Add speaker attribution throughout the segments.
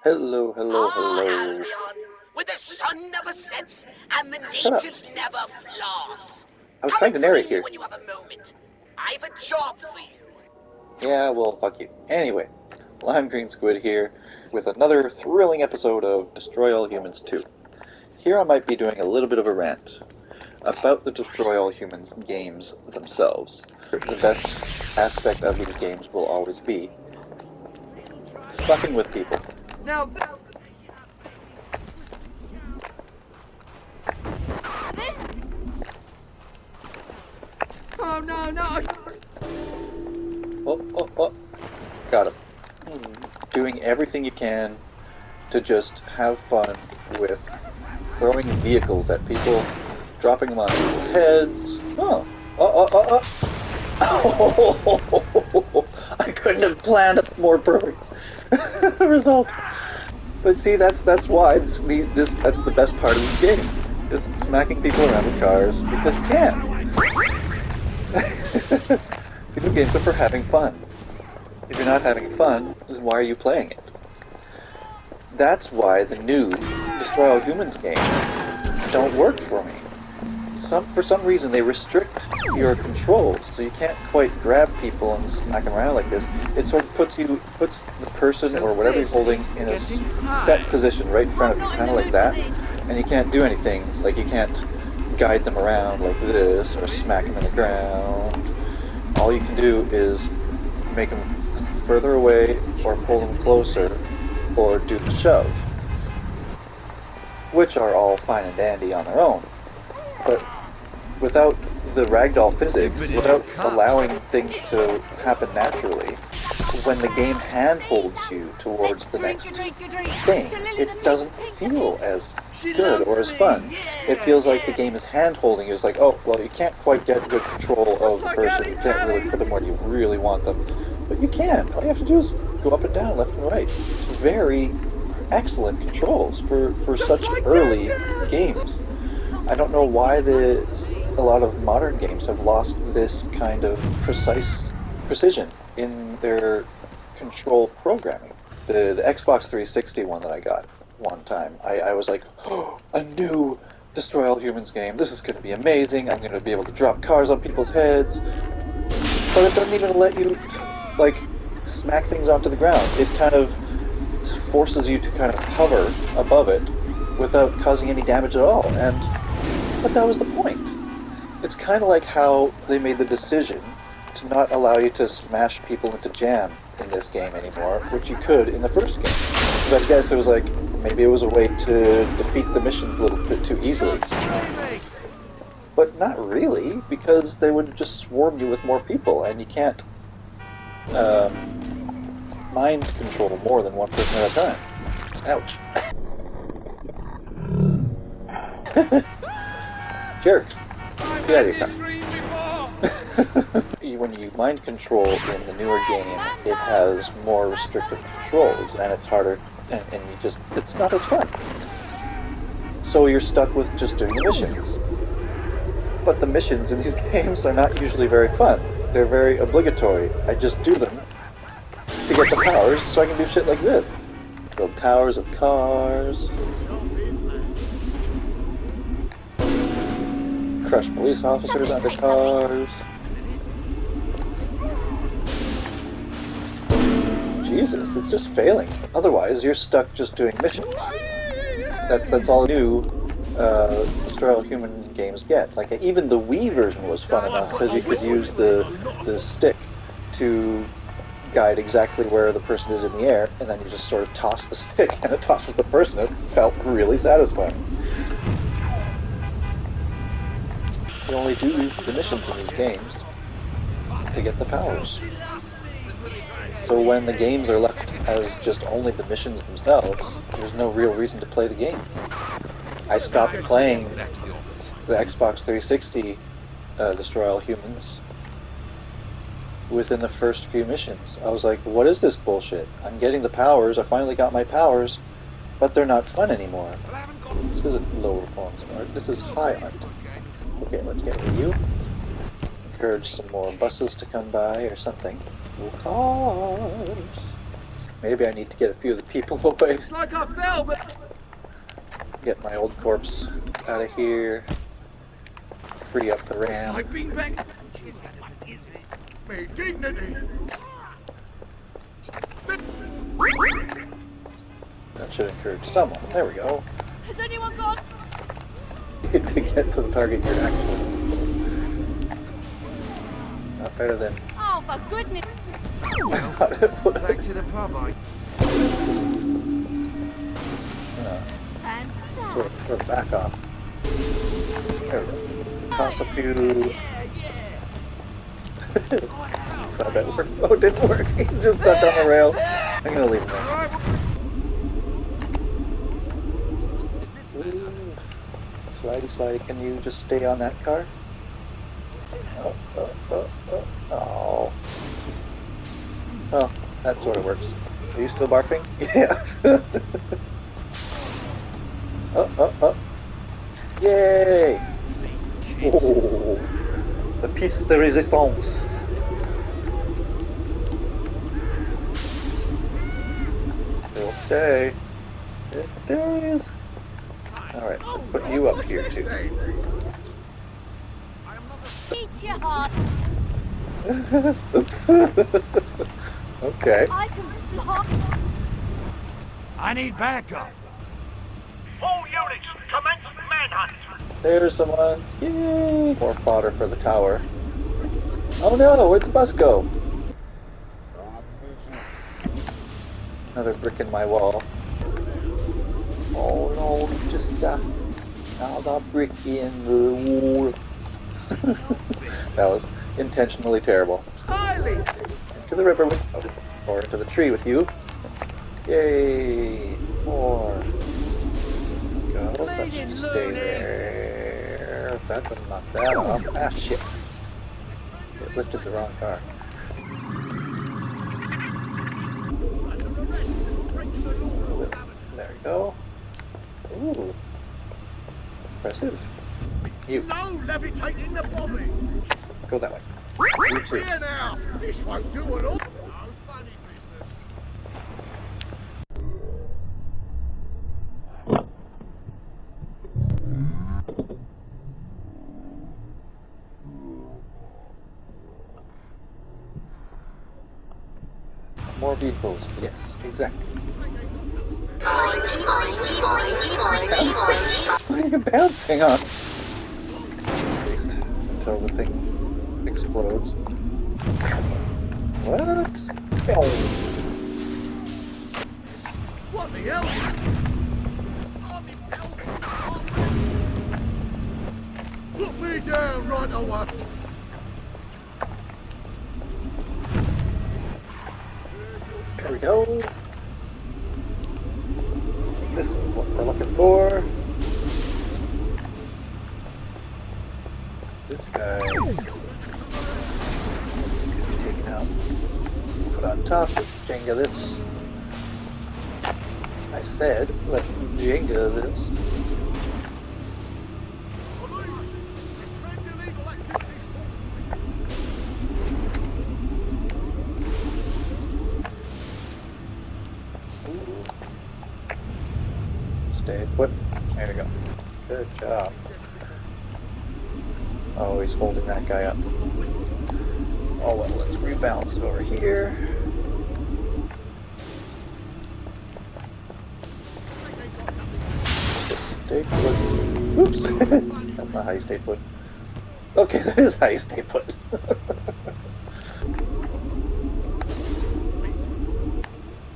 Speaker 1: Hello, hello,
Speaker 2: Ah,
Speaker 1: hello.
Speaker 2: Albion, where the sun never sets and the
Speaker 1: Shut up.
Speaker 2: natives never floss.
Speaker 1: I was
Speaker 2: Come
Speaker 1: trying to
Speaker 2: and see
Speaker 1: narrate
Speaker 2: me
Speaker 1: here.
Speaker 2: when you have a moment. I've a job for you.
Speaker 1: Yeah, well, fuck you. Anyway, LimeGreenSquid here with another thrilling episode of Destroy All Humans 2. Here I might be doing a little bit of a rant about the Destroy All Humans games themselves. The best aspect of these games will always be fucking with people.
Speaker 2: Now, oh no!
Speaker 1: Oh. Got him. Doing everything you can to just have fun with throwing vehicles at people, dropping them on people's heads. Oh, I couldn't have planned a more perfect result. But see, that's why that's the best part of these games. Just smacking people around with cars because you can. Video games are for having fun. If you're not having fun, then why are you playing it? That's why the new Destroy All Humans games don't work for me. For some reason they restrict your controls, so you can't quite grab people and smack them around like this. It sort of puts the person or whatever you're holding in a set position right in front of you, kind of like that, and you can't do anything. Like you can't guide them around like this or smack them in the ground. All you can do is make them further away or pull them closer or do the shove, which are all fine and dandy on their own. But without the ragdoll physics, without allowing things to happen naturally, when the game handholds you towards the next thing, it doesn't feel as good or as fun. It feels like the game is handholding you. It's like, oh, well, you can't quite get good control of the person. You can't really put them where you really want them. But you can. All you have to do is go up and down, left and right. It's very excellent controls for such early games. I don't know why a lot of modern games have lost this kind of precision in their control programming. The Xbox 360 one that I got one time, I was like, oh, a new Destroy All Humans game. This is going to be amazing. I'm going to be able to drop cars on people's heads. But it doesn't even let you, like, smack things onto the ground. It kind of forces you to kind of hover above it without causing any damage at all. But that was the point. It's kind of like how they made the decision to not allow you to smash people into jam in this game anymore, which you could in the first game. But I guess it was like, maybe it was a way to defeat the missions a little bit too easily. But not really, because they would just swarm you with more people, and you can't mind control more than one person at a time. Ouch. Jerks. Get out of your car. When you mind control in the newer game, it has more restrictive controls, and it's harder, and it's not as fun. So you're stuck with just doing the missions. But the missions in these games are not usually very fun. They're very obligatory. I just do them to get the powers so I can do shit like this. Build towers of cars. Crush police officers onto cars. Jesus, it's just failing. Otherwise, you're stuck just doing missions. That's all new Destroy All Human games get. Like, even the Wii version was fun enough because you could use the stick to guide exactly where the person is in the air, and then you just sort of toss the stick, and it tosses the person. It felt really satisfying. You only do the missions in these games to get the powers. So when the games are left as just only the missions themselves, there's no real reason to play the game. I stopped playing the Xbox 360 Destroy All Humans within the first few missions. I was like, what is this bullshit? I'm getting the powers, I finally got my powers, but they're not fun anymore. This isn't low performance art, this is high art. Okay, let's get a review. Encourage some more buses to come by or something. Cool cars! Maybe I need to get a few of the people away.
Speaker 3: It's like I fell, but
Speaker 1: Get my old corpse out of here. Free up the
Speaker 3: it's
Speaker 1: Rant.
Speaker 3: like being back. Jesus, isn't it? Me dignity.
Speaker 1: That should encourage someone. There we go.
Speaker 4: Has anyone got?
Speaker 1: To get to the target you're actually. Not better than.
Speaker 4: Oh, for goodness!
Speaker 3: Back to the pub, I.
Speaker 4: Fancy that.
Speaker 1: Throw the back off. There we go. Toss a few. Thought that worked. Oh, it didn't work. He's just stuck on the rail. I'm gonna leave him there. Ooh. Slidey, slidey. Can you just stay on that car? Oh. Oh, that sort of works. Are you still barfing? Yeah. Oh. Yay! Oh, the piece de resistance. It'll stay. It stays. Alright, let's put you up here too.
Speaker 4: Eat your heart.
Speaker 1: Okay.
Speaker 4: I can fly.
Speaker 3: I need backup.
Speaker 2: All units, commence manhunt.
Speaker 1: There's someone. Yay! More fodder for the tower. Oh no, where'd the bus go? Another brick in my wall. Oh no, just another brick in the wall. That was intentionally terrible.
Speaker 3: Highly.
Speaker 1: To the river with, or to the tree with you. Yay! More. Go. That should stay there. If that doesn't knock that off. Ah, shit. It lifted the wrong car. There we go. Ooh. Impressive. You.
Speaker 3: No levitating the bobby.
Speaker 1: Go that way. You too.
Speaker 3: Here now. This won't do at all. No funny business.
Speaker 1: More vehicles. Yes, exactly. What are you bouncing on? At least until the thing explodes. What? Oh.
Speaker 3: What the hell? Put me down right away.
Speaker 1: There we go. This is what we're looking for. This guy. Taken out. Put on top. Let's Jenga this. I said, let's Jenga this. Stay put. There we go. Good job. Oh, he's holding that guy up. Oh well, let's rebalance it over here. Just stay put. Oops! That's not how you stay put. Okay, that is how you stay put.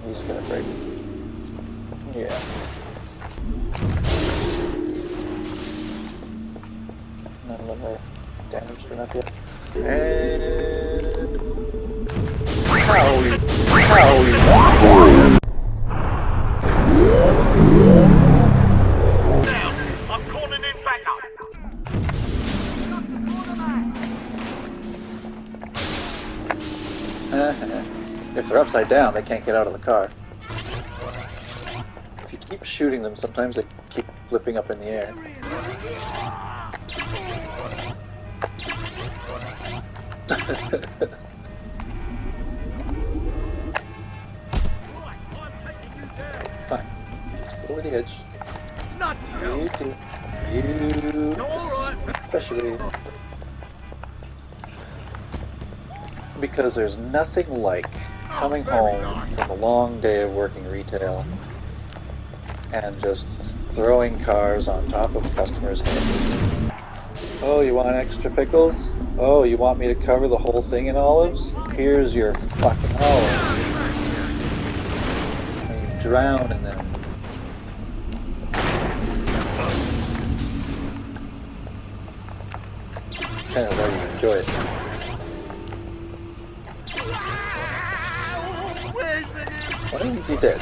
Speaker 1: He's gonna break it. Yeah. None of them are damaged enough yet. And... Howie!
Speaker 2: Now, I'm calling in backup.
Speaker 1: If they're upside down, they can't get out of the car. If you keep shooting them, sometimes they keep flipping up in the air. over the edge.
Speaker 3: Not
Speaker 1: You
Speaker 3: you.
Speaker 1: too. You
Speaker 3: Alright.
Speaker 1: especially. Because there's nothing like coming home from a long day of working retail and just throwing cars on top of customers' heads. Oh, you want extra pickles? Oh, you want me to cover the whole thing in olives? Here's your fucking olives. And you drown in them. Kind of let you enjoy it.
Speaker 3: Where's the new?
Speaker 1: Why don't you be dead?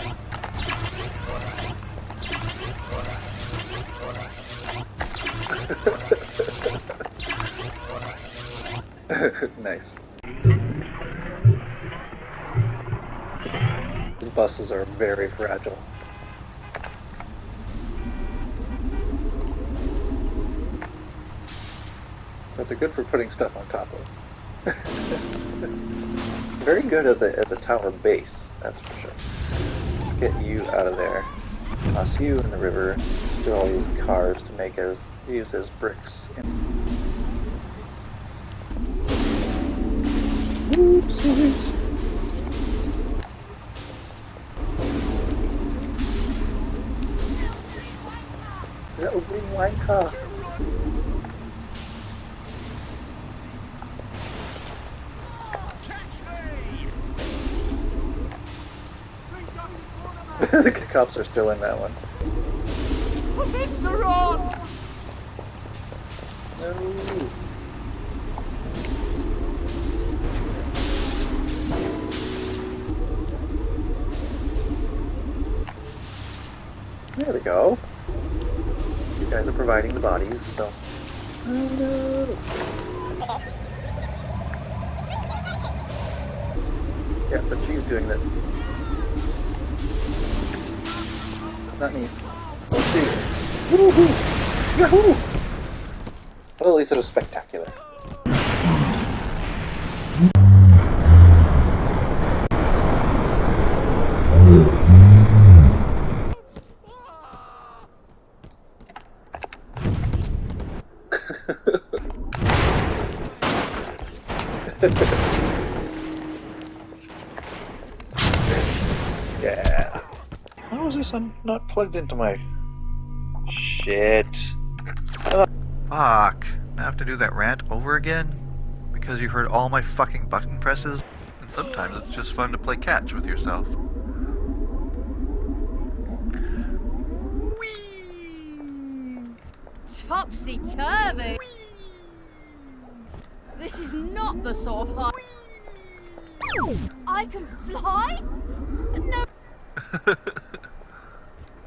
Speaker 1: Nice. The buses are very fragile. But they're good for putting stuff on top of. Very good as a tower base, that's for sure. Let's get you out of there. Toss you in the river. Get all these cars to use as bricks. Oopsies. Little green wanker.
Speaker 3: Catch me!
Speaker 1: The cops are still in that one.
Speaker 3: Mr. Ron!
Speaker 1: No. There we go. You guys are providing the bodies, so. Oh no. Yeah, but she's doing this. Not me. So she. Woohoo! Yahoo! Well, at least it was spectacular. Yeah. How is this not plugged into my shit?
Speaker 5: Fuck. I have to do that rant over again? Because you heard all my fucking button presses? And sometimes it's just fun to play catch with yourself.
Speaker 4: Topsy-turvy. This is not the sort of high. I can fly? No.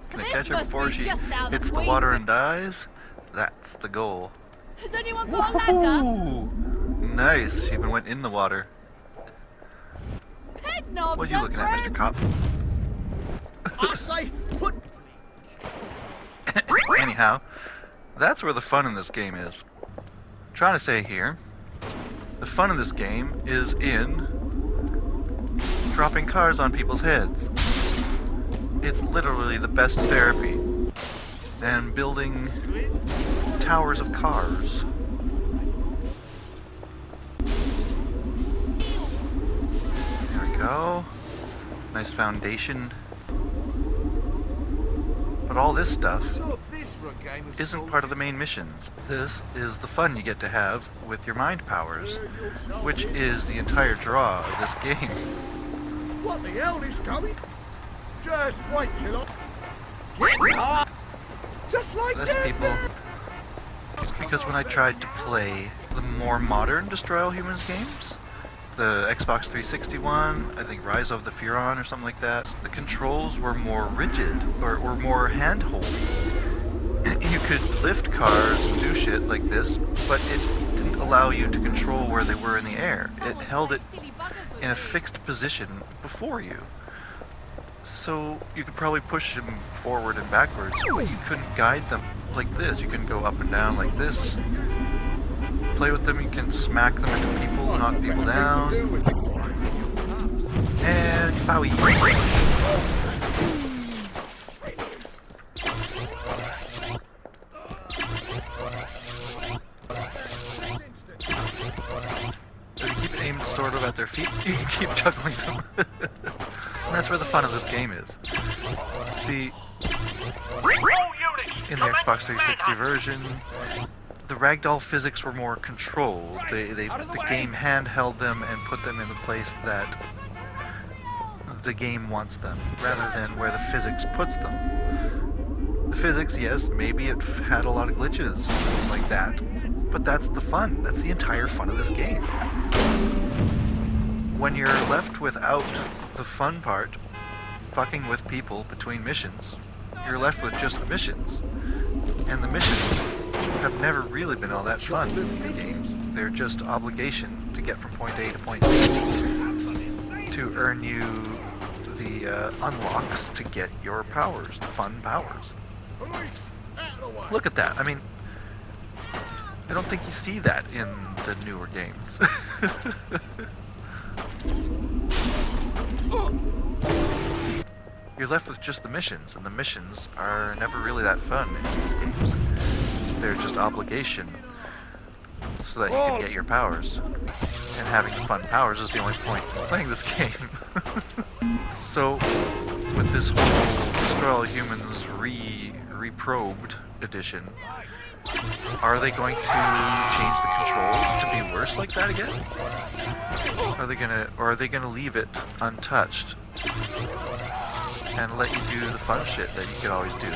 Speaker 5: Can I
Speaker 4: This
Speaker 5: catch her
Speaker 4: must
Speaker 5: before
Speaker 4: be
Speaker 5: she
Speaker 4: just how the
Speaker 5: hits the
Speaker 4: Queen
Speaker 5: water
Speaker 4: would-
Speaker 5: and dies? That's the goal.
Speaker 4: Has anyone got a ladder?
Speaker 5: Woohoo! Nice, she even went in the water.
Speaker 4: Head knobs
Speaker 5: What are you
Speaker 4: and
Speaker 5: looking at, Mr.
Speaker 4: brooms.
Speaker 5: Cop?
Speaker 3: I say, put...
Speaker 5: Anyhow, that's where the fun in this game is. I'm trying to say here, the fun in this game is in dropping cars on people's heads. It's literally the best therapy. And building towers of cars. There we go. Nice foundation. But all this stuff
Speaker 3: So this for a game of
Speaker 5: isn't part of the main missions. This is the fun you get to have with your mind powers, which is the entire draw of this game.
Speaker 3: What the hell is coming? Just wait till I... Get up! Just like
Speaker 5: Less
Speaker 3: that!
Speaker 5: people, because when I tried to play the more modern Destroy All Humans games, the Xbox 360 one, I think Rise of the Furon or something like that, the controls were more rigid, or more hand-hold. You could lift cars and do shit like this, but it didn't allow you to control where they were in the air. It held it in a fixed position before you. So you could probably push them forward and backwards, but you couldn't guide them like this. You can go up and down like this. Play with them, you can smack them into people, knock people down. And bowie. aimed sort of at their feet, you can keep juggling them. And that's where the fun of this game is. See,
Speaker 2: All units,
Speaker 5: in the
Speaker 2: commence
Speaker 5: Xbox 360
Speaker 2: manhunt.
Speaker 5: version, the ragdoll physics were more controlled. The game handheld them and put them in the place that the game wants them, rather than where the physics puts them. The physics, yes, maybe it had a lot of glitches like that, but that's the fun. That's the entire fun of this game. When you're left without the fun part, fucking with people between missions, you're left with just the missions. And the missions have never really been all that fun in the games. They're just obligation to get from point A to point B to earn you the unlocks to get your powers, the fun powers. Look at that. I mean, I don't think you see that in the newer games. You're left with just the missions, and the missions are never really that fun in these games. They're just obligation so that you can get your powers. And having the fun powers is the only point in playing this game. So, with this whole Destroy All Humans reprobed edition, are they going to change the controls to be worse like that again? Or are they gonna leave it untouched and let you do the fun shit that you could always do?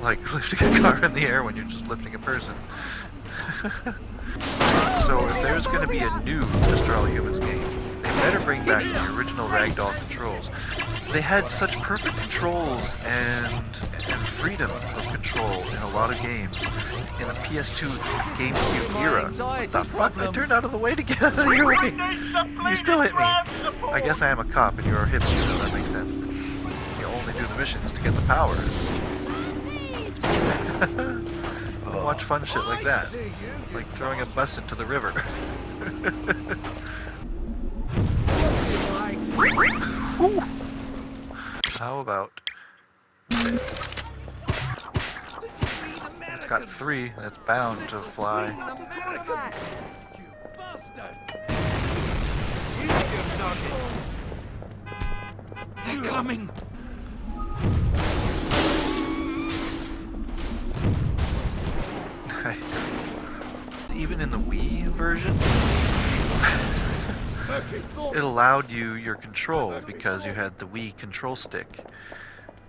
Speaker 5: Like lifting a car in the air when you're just lifting a person. So if there's going to be a new Destroy All Humans game, they better bring back the original ragdoll controls. They had such perfect controls and freedom of control in a lot of games in the PS2 GameCube era. What the fuck? I turned out of the way to get out of your way. You still hit me. I guess I am a cop and you're a hippie, so that makes sense. You only do the missions to get the powers. Watch fun shit like that. Like throwing a bus into the river. How about this? It's got 3, and it's bound to fly.
Speaker 3: They're coming!
Speaker 5: Nice. Even in the Wii version, it allowed you your control because you had the Wii control stick.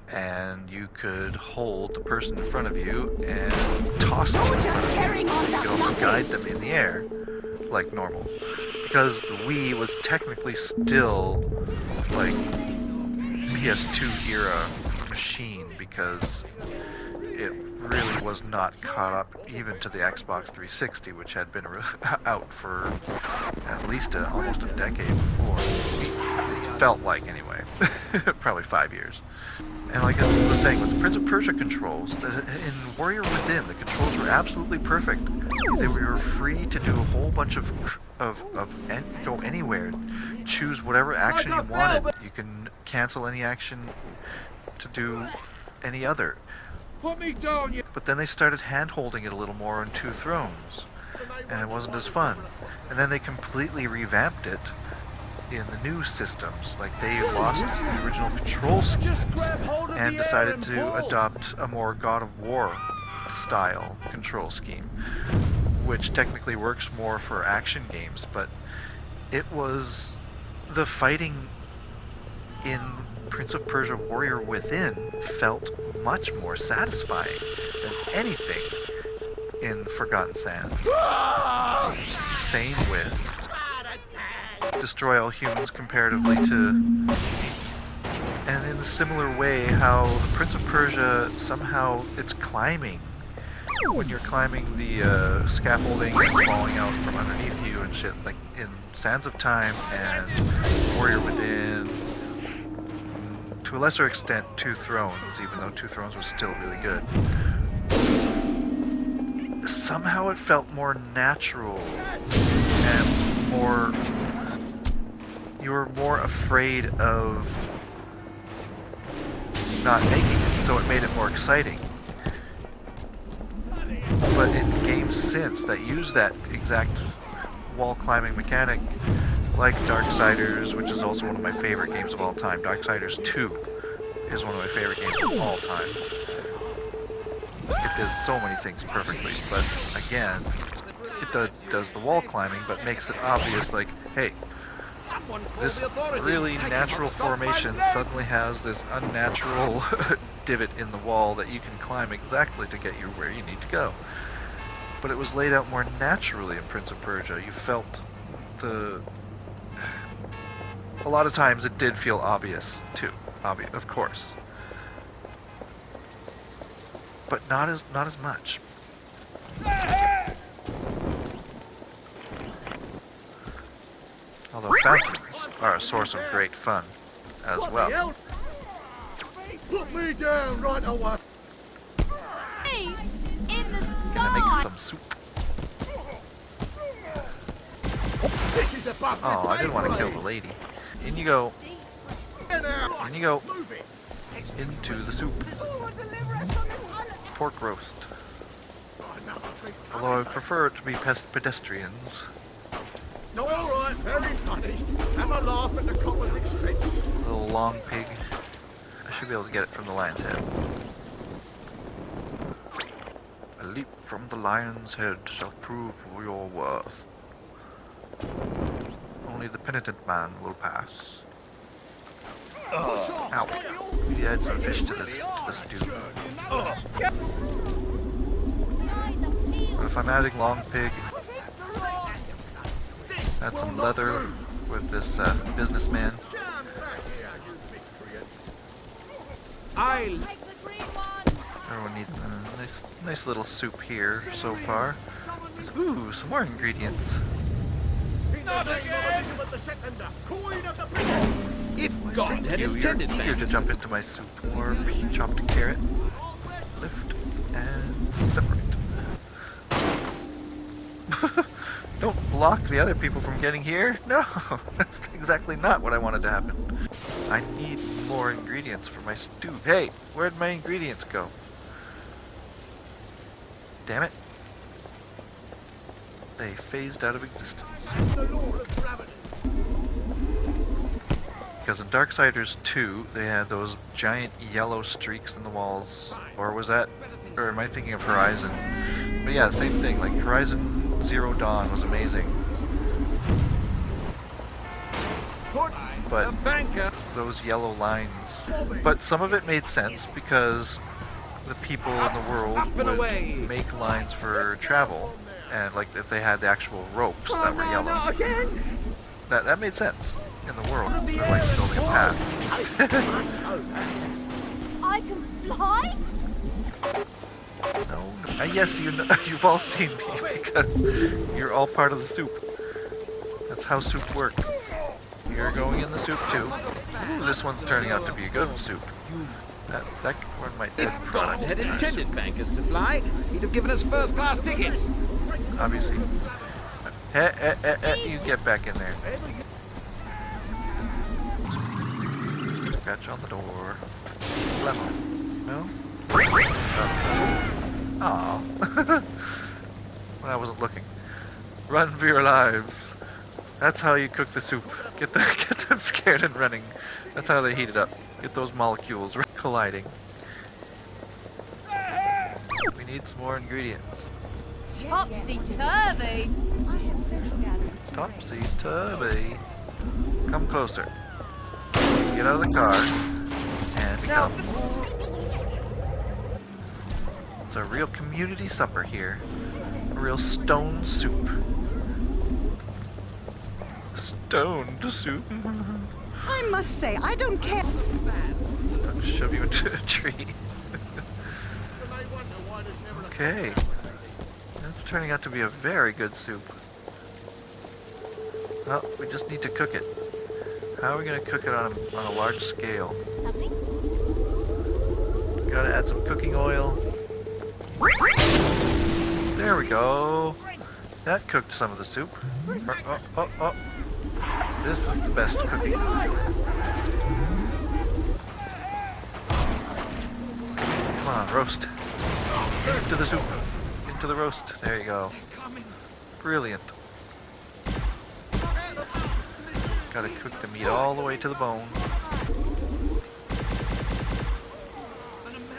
Speaker 5: And you could hold the person in front of you and toss them in front of you. You could also guide them in the air, like normal. Because the Wii was technically still, like, PS2 era machine, because it really was not caught up even to the Xbox 360, which had been out for at least almost a decade before. It felt like, anyway. Probably 5 years. And like I was saying, with the Prince of Persia controls, in Warrior Within, the controls were absolutely perfect. They were free to do a whole bunch of go anywhere, choose whatever action you wanted. You can cancel any action to do any other.
Speaker 3: Put me down, you...
Speaker 5: But then they started hand-holding it a little more on Two Thrones, and it wasn't as fun. And then they completely revamped it in the new systems. Like, they lost the original control schemes and decided to adopt a more God of War style control scheme, which technically works more for action games, but it was the fighting in Prince of Persia Warrior Within felt much more satisfying than anything in Forgotten Sands. Same with Destroy All Humans comparatively to... And in a similar way, how the Prince of Persia, somehow it's climbing. When you're climbing the scaffolding, it's falling out from underneath you and shit, like in Sands of Time and Warrior Within. To a lesser extent, Two Thrones, even though Two Thrones was still really good. Somehow it felt more natural and more... You were more afraid of not making it, so it made it more exciting. But in games since that use that exact wall climbing mechanic, like Darksiders, which is also one of my favorite games of all time. Darksiders 2 is one of my favorite games of all time. It does so many things perfectly, but again, it does the wall climbing, but makes it obvious, like, hey, this really natural formation suddenly has this unnatural divot in the wall that you can climb exactly to get you where you need to go. But it was laid out more naturally in Prince of Persia. You felt the... A lot of times it did feel obvious, too. Obvious, of course. But not as much. Although fountains are a source of great fun as
Speaker 3: What the
Speaker 5: well.
Speaker 3: hell? Put me down right away.
Speaker 4: Hey, in the
Speaker 5: Gonna make
Speaker 4: sky.
Speaker 5: some soup.
Speaker 3: This is above my
Speaker 5: Oh, I didn't want to
Speaker 3: pay
Speaker 5: kill the
Speaker 3: grade.
Speaker 5: lady. In you go.
Speaker 3: Get out.
Speaker 5: In you go.
Speaker 3: Move it.
Speaker 5: Into the soup. Pork roast.
Speaker 3: Oh, no, I think-
Speaker 5: Although I prefer it to be pedestrians.
Speaker 3: No, all right, very funny. Have a laugh at the copper's expense.
Speaker 5: Little long pig. I should be able to get it from the lion's head. A leap from the lion's head shall prove your worth. Only the penitent man will pass.
Speaker 3: Push on.
Speaker 5: Ow. We add some fish to this stew. But if I'm adding long pig, add some leather with this businessman.
Speaker 3: Stand back here, you miscreant.
Speaker 4: Take the green one.
Speaker 5: Everyone needs a nice little soup here so far. Ooh, some more ingredients.
Speaker 3: Not again! Elizabeth II, Queen of the People.
Speaker 6: If God had
Speaker 5: You're
Speaker 6: intended
Speaker 5: eager to
Speaker 6: that.
Speaker 5: jump into my soup. More chopped carrot. Lift and separate. Don't block the other people from getting here. No, that's exactly not what I wanted to happen. I need more ingredients for my stew. Hey, where'd my ingredients go? Damn it. They phased out of existence.
Speaker 3: The Lord of Gravity.
Speaker 5: Because in Darksiders 2, they had those giant yellow streaks in the walls. Or was that... Or am I thinking of Horizon? But yeah, same thing. Like, Horizon Zero Dawn was amazing.
Speaker 6: Put
Speaker 5: But
Speaker 6: the banker.
Speaker 5: those yellow lines... But some of it made sense because the people in the world
Speaker 6: Up and
Speaker 5: would
Speaker 6: away.
Speaker 5: make lines for travel. And, like, if they had the actual ropes
Speaker 6: Oh,
Speaker 5: that were
Speaker 6: no,
Speaker 5: yellow.
Speaker 6: not again.
Speaker 5: That made sense in the world. They're like building a path.
Speaker 4: I can fly?
Speaker 5: No. Yes, you've all seen me because you're all part of the soup. That's how soup works. You're going in the soup too. Ooh, this one's turning out to be a good soup. That one might dead
Speaker 6: If God had intended bankers to fly, he'd have given us first-class tickets.
Speaker 5: Obviously. You get back in there. Scratch on the door. Lemon. No? Aw. When I wasn't looking. Run for your lives. That's how you cook the soup. Get them scared and running. That's how they heat it up. Get those molecules colliding. We need some more ingredients.
Speaker 4: Topsy-turvy.
Speaker 5: Topsy-turvy. Come closer. Get out of the car. And become. It's a real community supper here. A real stone soup. Stoned soup.
Speaker 7: I must say, I don't care.
Speaker 5: I'll shove you into a tree. Okay. That's turning out to be a very good soup. Well, we just need to cook it. How are we going to cook it on a large scale?
Speaker 4: Something?
Speaker 5: Gotta add some cooking oil. There we go. That cooked some of the soup. Oh. This is the best cooking. Come on, roast. Into the soup. Into to the roast. There you go. Brilliant. Gotta cook the meat all the way to the bone.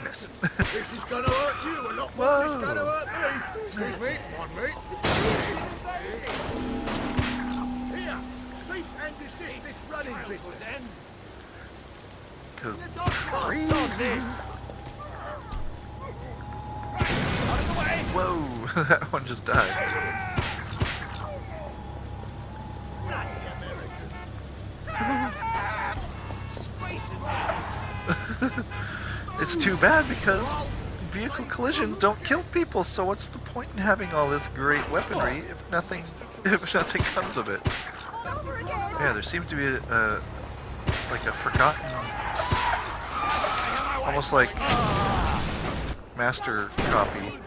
Speaker 5: Miss.
Speaker 3: This is gonna hurt you a lot more than it's gonna hurt me. Excuse me, one minute. Here, cease and desist this running business.
Speaker 5: Cause
Speaker 3: This.
Speaker 5: whoa, that one just died. It's too bad because vehicle collisions don't kill people, so what's the point in having all this great weaponry if nothing comes of it? Yeah, there seems to be like a forgotten, almost like master copy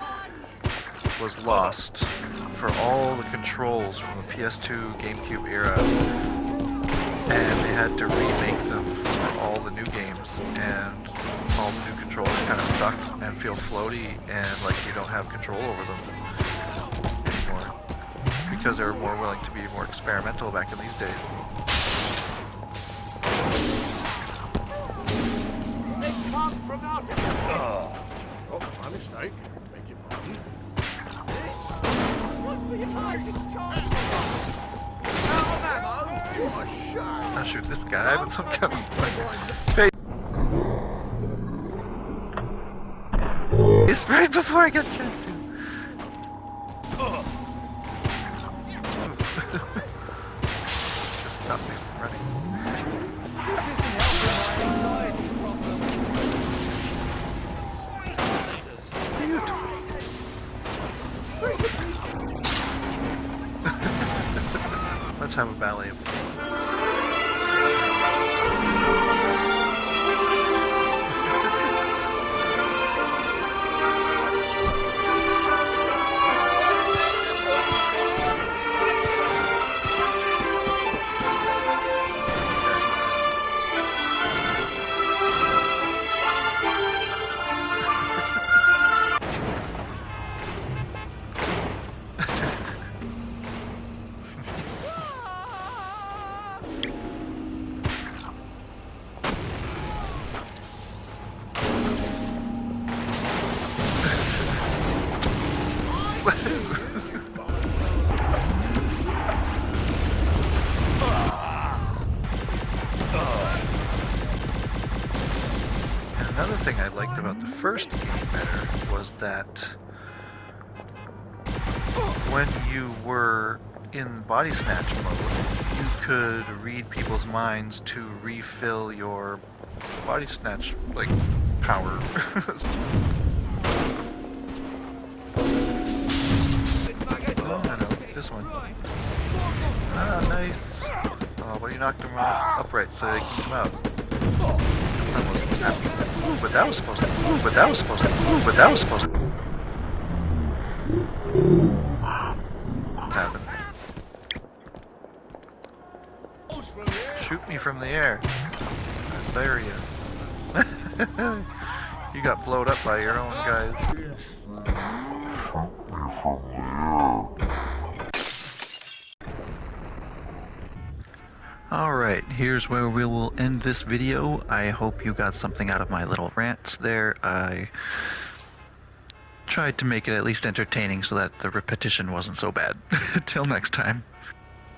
Speaker 5: was lost for all the controls from the PS2, GameCube era, and they had to remake them for all the new games, and all the new controls kind of suck and feel floaty and like you don't have control over them anymore, because they were more willing to be more experimental back in these days.
Speaker 3: They come from out of oh, my mistake. Beg your pardon. This? What were you like? Out of ammo? What a shame.
Speaker 5: I'll shoot this guy, but some kind of like face right before I get a chance to. Just stop me from running.
Speaker 6: This isn't helping my anxiety problems.
Speaker 5: Beautiful. Let's have a ballet of fun. Another thing I liked about the first game better was that when you were in body snatch mode, you could read people's minds to refill your body snatch, like, power. Oh, no, this one. Ah, nice. Oh, but you knocked them upright so they can come out. That wasn't happening. Ooh, but that was supposed to. Ooh, but that was supposed to. Ooh, but that was supposed to. Happen. Shoot me from the air. I fire you. You got blowed up by your own guys. Alright, here's where we will end this video. I hope you got something out of my little rants there. I tried to make it at least entertaining so that the repetition wasn't so bad. Till next time.